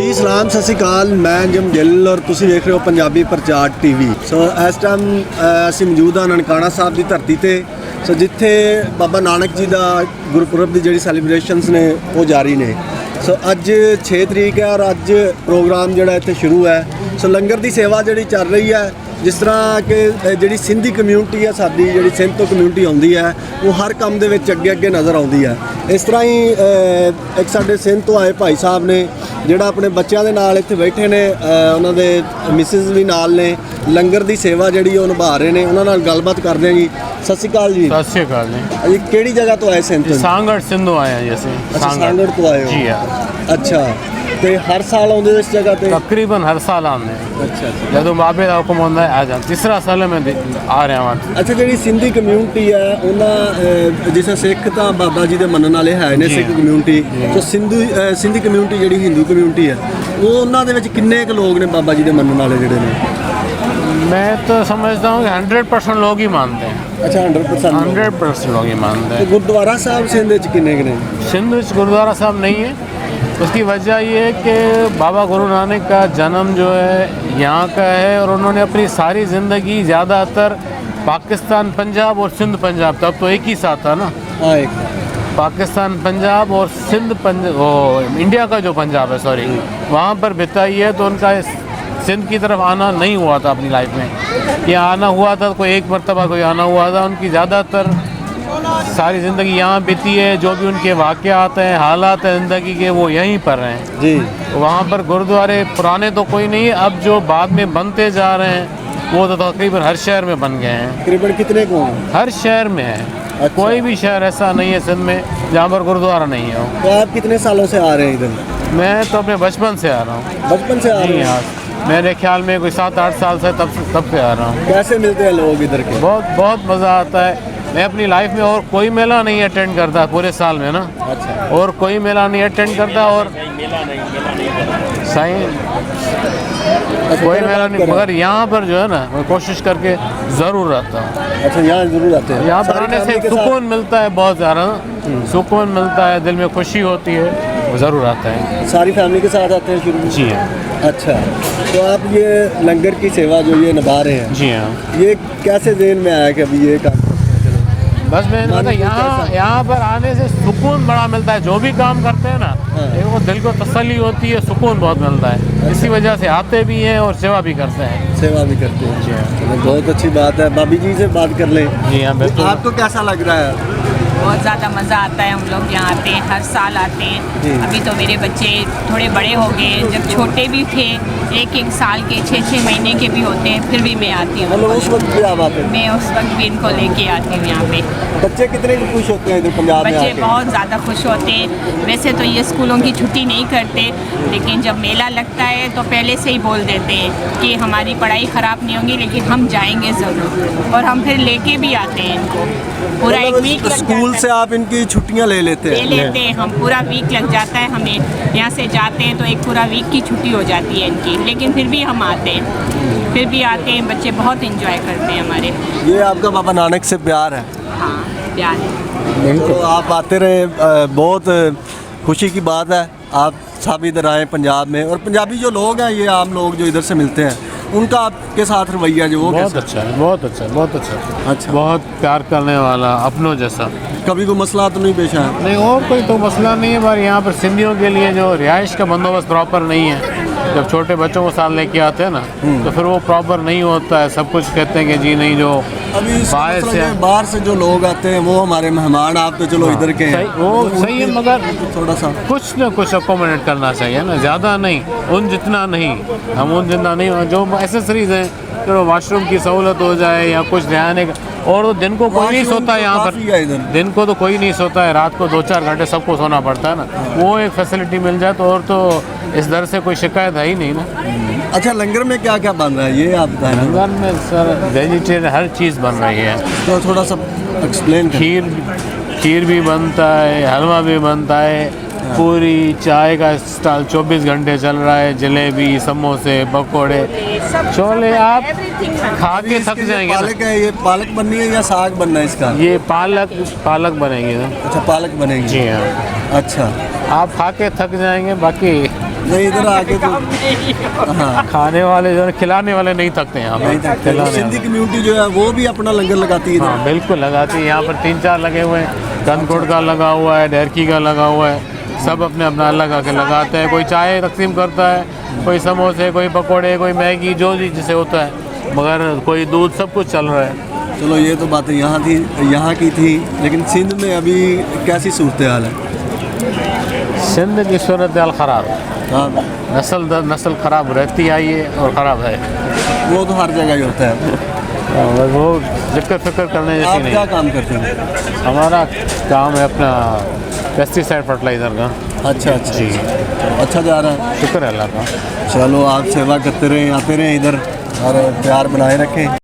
जी सलाम सत श्री अकाल, मैं जम गिल और तुसी देख रहे हो पंजाबी प्रचार टीवी। सो इस टाइम ਅਸੀਂ ਮੌਜੂਦ ਹਾਂ ਨਨਕਾਣਾ ਸਾਹਿਬ ਦੀ ਧਰਤੀ ਤੇ। ਸੋ ਜਿੱਥੇ ਬਾਬਾ ਨਾਨਕ ਜੀ ਦਾ ਗੁਰਪੁਰਬ ਦੀ ਜਿਹੜੀ ਸੈਲੀਬ੍ਰੇਸ਼ਨਸ ਨੇ ਉਹ ਜਾਰੀ ਨੇ। ਸੋ ਅੱਜ 6 ਤਰੀਕ ਹੈ ਔਰ ਅੱਜ ਪ੍ਰੋਗਰਾਮ ਜਿਹੜਾ ਇੱਥੇ ਸ਼ੁਰੂ ਹੈ। ਸੋ ਲੰਗਰ ਦੀ ਸੇਵਾ ਜਿਹੜੀ ਚੱਲ ਰਹੀ ਹੈ, ਜਿਸ ਤਰ੍ਹਾਂ ਕਿ ਜਿਹੜੀ ਸਿੰਧੀ ਕਮਿਊਨਿਟੀ ਹੈ, ਸਾਡੀ ਜਿਹੜੀ ਸਿੰਧ ਤੋਂ ਕਮਿਊਨਿਟੀ ਆਉਂਦੀ ਹੈ, ਉਹ ਹਰ ਕੰਮ ਦੇ ਵਿੱਚ ਅੱਗੇ ਨਜ਼ਰ ਆਉਂਦੀ ਹੈ। ਇਸ ਤਰ੍ਹਾਂ ਹੀ ਇੱਕ ਸਾਡੇ ਸਿੰਧ ਤੋਂ ਆਏ ਭਾਈ ਸਾਹਿਬ ਨੇ ਜਿਹੜਾ ਆਪਣੇ ਬੱਚਿਆਂ ਦੇ ਨਾਲ ਇੱਥੇ ਬੈਠੇ ਨੇ, ਉਹਨਾਂ ਦੇ ਮਿਸਿਸ ਵੀ ਨਾਲ ਨੇ, ਲੰਗਰ ਦੀ ਸੇਵਾ ਜਿਹੜੀ ਉਹ ਨਿਭਾ ਰਹੇ ਨੇ। ਉਹਨਾਂ ਨਾਲ ਗੱਲਬਾਤ ਕਰਦੇ ਹਾਂ ਜੀ। ਸਤਿ ਸ਼੍ਰੀ ਅਕਾਲ ਜੀ। ਸਤਿ ਸ਼੍ਰੀ ਅਕਾਲ ਜੀ। ਜੀ ਕਿਹੜੀ ਜਗ੍ਹਾ ਤੋਂ ਆਏ ਸਿੰਧ ਤੋਂ? सांगड़ सिंधु आए हैं जैसे। ਅੱਛਾ, सांगड़ ਤੋਂ ਆਏ ਹੋ। जी हाँ, ਅੱਛਾ, ਤੇ ਹਰ ਸਾਲ ਆਉਂਦੇ ਹੋ ਇਸ ਜਗ੍ਹਾ ਤੇ? तकरीबन हर साल आते हैं। ਅੱਛਾ ਜਦੋਂ ਬਾਬੇ ਦਾ ਹੁਕਮ ਹੁੰਦਾ ਹੈ ਆ ਜਾ। ਤੀਸਰਾ ਸਾਲ ਮੈਂ ਆ ਰਿਹਾ ਹਾਂ। ਅੱਛਾ, ਜਿਹੜੀ ਸਿੰਧੀ ਕਮਿਊਨਿਟੀ ਹੈ ਉਹਨਾਂ ਜਿਸ ਸਿੱਖ ਤਾਂ ਬਾਬਾ ਜੀ ਦੇ ਮੰਨਣ ਵਾਲੇ ਹੈ ਨੇ, ਸਿੱਖ ਕਮਿਊਨਿਟੀ। ਸੋ ਸਿੰਧੀ ਕਮਿਊਨਿਟੀ ਜਿਹੜੀ ਹਿੰਦੂ ਕਮਿਊਨਿਟੀ ਹੈ, ਉਹ ਉਹਨਾਂ ਦੇ ਵਿੱਚ ਕਿੰਨੇ ਕੁ ਲੋਕ ਨੇ ਬਾਬਾ ਜੀ ਦੇ ਮੰਨਣ ਵਾਲੇ ਜਿਹੜੇ ਨੇ? मैं तो समझता हूँ कि 100% लोग ही मानते हैं। ਅੱਛਾ, 100%? 100% लोग ही मानते ਤੇ हैं। ਗੁਰਦੁਆਰਾ ਸਾਹਿਬ ਸਿੰਧ ਵਿੱਚ ਕਿੰਨੇ ਕੁ ਨੇ? सिंध में गुरुद्वारा साहब नहीं है। उसकी वजह ये है कि बाबा गुरु नानक का जन्म जो है यहाँ का है और उन्होंने अपनी सारी ज़िंदगी ज़्यादातर पाकिस्तान पंजाब और सिंध पंजाब, तब तो एक ही साथ था ना, हाँ एक। पाकिस्तान पंजाब और सिंध इंडिया का जो पंजाब है सॉरी, वहाँ पर बिताई है। तो उनका सिंध की तरफ आना नहीं हुआ था अपनी लाइफ में। यहाँ आना हुआ था कोई एक मरतबा कोई आना हुआ था। उनकी ज़्यादातर सारी ज़िंदगी यहाँ बीती है। जो भी उनके वाक़यात हैं, हालात हैं ज़िंदगी के, वो यहीं पर हैं जी। वहाँ पर गुरुद्वारे पुराने तो कोई नहीं है, अब जो बाद में बनते जा रहे हैं वो तो तकरीबन हर शहर में बन गए हैं। तकरीबन कितने को हैं? हर शहर में है। अच्छा। कोई भी शहर ऐसा नहीं है सिंध में जहाँ पर गुरुद्वारा नहीं है। तो आप कितने सालों से आ रहे हैं इधर? मैं तो अपने बचपन से आ रहा हूँ। बचपन से आ रहे हैं? हाँ, मेरे ख्याल में कोई 7-8 साल से तब से आ रहा हूँ। कैसे मिलते हैं लोग इधर के? बहुत मज़ा आता है। मैं अपनी लाइफ में और कोई मेला नहीं अटेंड करता पूरे साल में ना। अच्छा। और कोई मेला नहीं अटेंड करता और सही कोई मेला नहीं, मगर यहाँ पर जो है ना मैं कोशिश करके ज़रूर रहता हूँ। अच्छा, यहाँ जरूर आते हैं? यहाँ पर सारी आने से फैमिली के सुकून मिलता है, बहुत ज़्यादा सुकून मिलता है, दिल में खुशी होती है, वो ज़रूर आता है। साथ सारी फैमिली के साथ आते हैं शुरू में? जी हाँ। अच्छा, तो आप ये लंगर की सेवा जो ये निभा रहे हैं, जी हाँ। ये कैसे ज़हन में आया कि अभी ये काम? बस मैंने मानो कहा कैसा? यहाँ पर आने से सुकून बड़ा मिलता है। जो भी काम करते हैं ना, हाँ। एक वो दिल को तसल्ली होती है, सुकून बहुत मिलता है। इसी वजह से आते भी हैं और सेवा भी करते हैं। सेवा भी करते हैं? जी हाँ। चलो, बहुत अच्छी बात है। भाभी जी से बात कर लें। जी हाँ, बिल्कुल। आपको कैसा लग रहा है? बहुत ज़्यादा मज़ा आता है। हम लोग यहाँ आते हैं, हर साल आते जी। हैं। अभी तो मेरे बच्चे थोड़े बड़े हो गए, जब छोटे भी थे 1-1 साल के, 6-6 महीने के भी होते हैं, फिर भी मैं आती हूँ। मतलब उस वक्त भी आप आते हैं? मैं उस वक्त भी इनको लेके आती हूँ यहाँ पे। बच्चे कितने खुश होते हैं इधर पंजाब में बच्चे आके? बहुत ज़्यादा खुश होते हैं। वैसे तो ये स्कूलों की छुट्टी नहीं करते, लेकिन जब मेला लगता है तो पहले से ही बोल देते हैं कि हमारी पढ़ाई ख़राब नहीं होगी, लेकिन हम जाएंगे ज़रूर। और हम फिर लेके भी आते हैं इनको। पूरा एक मतलब वीक स्कूल से आप इनकी छुट्टियाँ ले लेते ले हैं? लेते हैं हम, पूरा वीक लग जाता है हमें। यहाँ से जाते हैं तो एक पूरा वीक की छुट्टी हो जाती है इनकी, लेकिन फिर भी हम आते हैं। फिर भी आते हैं, बच्चे बहुत एंजॉय करते हैं हमारे। ये आपका बाबा नानक से प्यार है? हाँ, प्यार है। तो आप आते रहे, बहुत खुशी की बात है। आप सब इधर आए पंजाब में, और पंजाबी जो लोग हैं, ये आम लोग जो इधर से मिलते हैं, उनका आपके साथ रवैया जो वो बहुत कैसा? अच्छा है, बहुत अच्छा है, बहुत अच्छा है। अच्छा। बहुत प्यार करने वाला, अपनों जैसा। कभी कोई मसला तो नहीं पेश आया? नहीं, और कोई तो मसला नहीं है, पर यहाँ पर सिंधियों के लिए जो रिहाइश का बंदोबस्त प्रॉपर नहीं है। जब छोटे बच्चों को साथ लेके आते हैं ना, तो फिर वो प्रॉपर नहीं होता है। सब कुछ कहते हैं कि जी नहीं, जो अभी बाहर बाहर से जो लोग आते हैं वो हमारे मेहमान, आप तो चलो इधर के हैं। सही, वो सही है, मगर थोड़ा सा कुछ न कुछ अकोमोडेट करना चाहिए ना, ज़्यादा नहीं, उन जितना नहीं, हम उन जितना नहीं। जो एसेसरीज हैं, चलो वॉशरूम की सहूलत हो जाए या कुछ रहने का। और तो दिन को कोई नहीं वॉशरूम सोता है तो यहाँ काफ़ी है इधर। पर, दिन को तो कोई नहीं सोता है, रात को 2-4 घंटे सबको सोना पड़ता है ना। वो एक फैसिलिटी मिल जाए तो, और तो इस दर से कोई शिकायत है ही नहीं ना। अच्छा, लंगर में क्या क्या बन रहा है ये आप बताएं? लंगर में सर वेजिटेरियन हर चीज़ बन रही है। तो थोड़ा सा एक्सप्लेन करें। खीर भी बनता है, हलवा भी बनता है, पूरी चाय का स्टॉल 24 घंटे चल रहा है, जलेबी, समोसे, पकोड़े, छोले। आप खा के थक जाएंगे ना। पालक है, ये पालक बननी है या साग बनना है इसका? ये पालक बनेगी ना। अच्छा, पालक बनेगी। जी हाँ। अच्छा, आप खा के थक जाएंगे, बाकी नहीं इधर आके तो हाँ खाने वाले जो है, खिलाने वाले नहीं थकते यहाँ नहीं पर। थकते। खिलाने सिंधी वाले। कम्युनिटी जो है वो भी अपना लंगर लगाती है हाँ इधर। बिल्कुल लगाती है। यहाँ पर 3-4 लगे हुए हैं, कंदकोट का लगा हुआ है, ढेरकी का लगा हुआ है, सब अपने अपना लगा के लगाते हैं। कोई चाय तकसीम करता है, कोई समोसे, कोई पकोड़े, कोई मैगी, जो भी जिसे होता है, मगर कोई दूध, सब कुछ चल रहा है। चलो ये तो बातें यहाँ थी, यहाँ की थी, लेकिन सिंध में अभी कैसी सूरत हाल है? सिंध की सूरत हाल ख़राब है, हाँ नस्ल दर नस्ल ख़राब रहती आई है और ख़राब है। वो तो हर जगह ही होता है। और वो जिक्र फिक्र करने जैसी आप क्या नहीं। काम करते हैं? हमारा काम है अपना पेस्टिसाइड फर्टिलाइज़र का। अच्छा अच्छा जी। अच्छा जा रहा है। शुक्र है अल्लाह का। चलो आप सेवा करते रहें, आते रहें इधर और प्यार बनाए रखें।